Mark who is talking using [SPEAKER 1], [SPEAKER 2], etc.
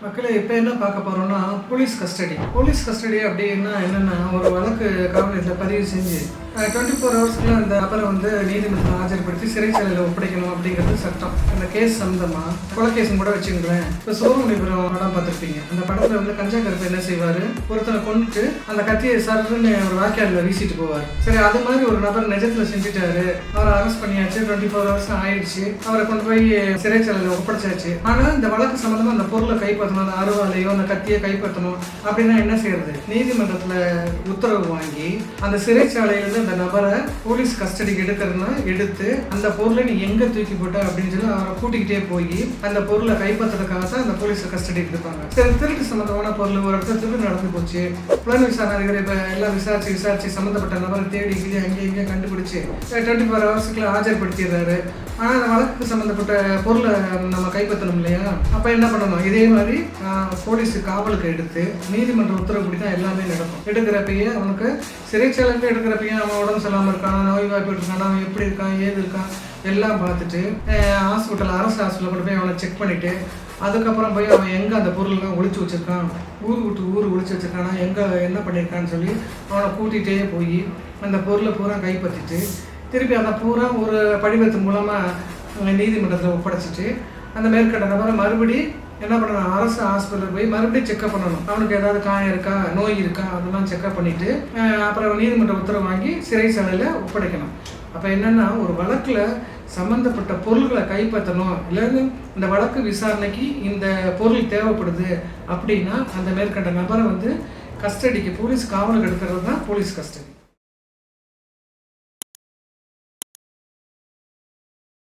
[SPEAKER 1] மக்களே இப்போ என்ன பார்க்க போகிறோம்னா போலீஸ் கஸ்டடி அப்படின்னா என்னென்னா ஒரு வழக்கு காவல் நிலையத்தில் பதிவு செஞ்சு 24 ஹவர்ஸ்க்குள்ள அந்த நபரை வந்து நீதிமன்றத்தில் ஆஜர்படுத்தி சிறைச்சாலையில் ஒப்படைக்கணும் அப்படிங்கிறது சட்டம். அந்த கேஸ் சம்மந்தமாக கொலை கேஸும் கூட வச்சுங்களேன். இப்போ சோழமணிபுரம் படம் பார்த்துருப்பீங்க. அந்த படத்தில் வந்து கஞ்சா கருப்பு என்ன செய்வார், ஒருத்தனை கொண்டுட்டு அந்த கத்தியை சருன்னு ஒரு வாய்க்காலில் வீசிட்டு போவார். சரி, அது மாதிரி ஒரு நபர் நிஜத்தில் செஞ்சுட்டாரு, அவரை அரெஸ்ட் பண்ணியாச்சு, 24 ஹவர்ஸ் ஆயிடுச்சு, அவரை கொண்டு போய் சிறைச்சாலையில் ஒப்படைச்சாச்சு. ஆனால் இந்த வழக்கு சம்மந்தமாக அந்த பொருளை கைப்பற்றணும், அந்த அருவாலையோ அந்த கத்தியை கைப்பற்றணும் அப்படின்னா என்ன செய்யறது? நீதிமன்றத்தில் உத்தரவு வாங்கி அந்த சிறைச்சாலையிலிருந்து அந்த நபரை போலீஸ் கஸ்டடிக்கு எடுக்கிறதுனா எடுத்து அந்த பொருளை நீ எங்கே தூக்கி போட்ட அப்படின்னு சொல்லி அவரை கூட்டிக்கிட்டே போய் அந்த பொருளை கைப்பற்றதுக்காக தான் அந்த போலீஸ் கஸ்டடி எடுப்பாங்க. சரி, திருட்டு சம்மந்தமான பொருள் ஒரு இடத்துல திருட்டு நடந்து போச்சு, புலன் விசாரணை அதிகாரி இப்போ எல்லாம் விசாரிச்சு சம்மந்தப்பட்ட நபரை தேடி அங்கேயும் கண்டுபிடிச்சு 24 ஹவர்ஸுக்குள்ள ஆஜர்படுத்திடுறாரு. ஆனால் அந்த வழக்கு சம்மந்தப்பட்ட பொருளை நம்ம கைப்பற்றணும் இல்லையா? அப்போ என்ன பண்ணணும்? இதே மாதிரி போலீஸு காவலுக்கு எடுத்து நீதிமன்ற உத்தரவுப்படி தான் எல்லாமே நடக்கும். எடுக்கிறப்பயே அவனுக்கு சிறைச்சாலைக்கு எடுக்கிறப்பயே அவன் உடம்பு சரியில்லாமல் இருக்கான், நோய் வாய்ப்பு இருக்கானா, அவன் எப்படி இருக்கான், ஏது இருக்கான் எல்லாம் பார்த்துட்டு அரசு ஹாஸ்பிட்டலில் கொண்டு போய் அவனை செக் பண்ணிவிட்டு அதுக்கப்புறம் போய் அவன் எங்கே அந்த பொருள்லாம் ஒழிச்சு வச்சுருக்கான், ஊர் விட்டு ஊர் ஒழிச்சு வச்சுருக்கானா, எங்கே என்ன பண்ணியிருக்கான்னு சொல்லி அவனை கூட்டிகிட்டே போய் அந்த பொருளை பூரா கைப்பற்றிட்டு திருப்பி அந்த பூரா ஒரு படிவத்து மூலமாக நீதிமன்றத்தில் ஒப்படைச்சிட்டு அந்த மேற்கண்ட நபரை மறுபடி என்ன பண்ணணும், அரசு ஹாஸ்பிட்டலுக்கு போய் மறுபடியும் செக்அப் பண்ணணும். அவனுக்கு ஏதாவது காயம் இருக்கா, நோய் இருக்கா, அதெல்லாம் செக்அப் பண்ணிவிட்டு அப்புறம் நீதிமன்ற உத்தரவு வாங்கி சிறைச்சாலையில் ஒப்படைக்கணும். அப்போ என்னென்னா ஒரு வழக்கில் சம்மந்தப்பட்ட பொருள்களை கைப்பற்றணும், இல்லைன்னு இந்த வழக்கு விசாரணைக்கு இந்த பொருள் தேவைப்படுது அப்படின்னா அந்த மேற்கண்ட நபரை வந்து கஸ்டடிக்கு போலீஸ் காவலுக்கு எடுக்கிறது தான் போலீஸ் கஸ்டடி.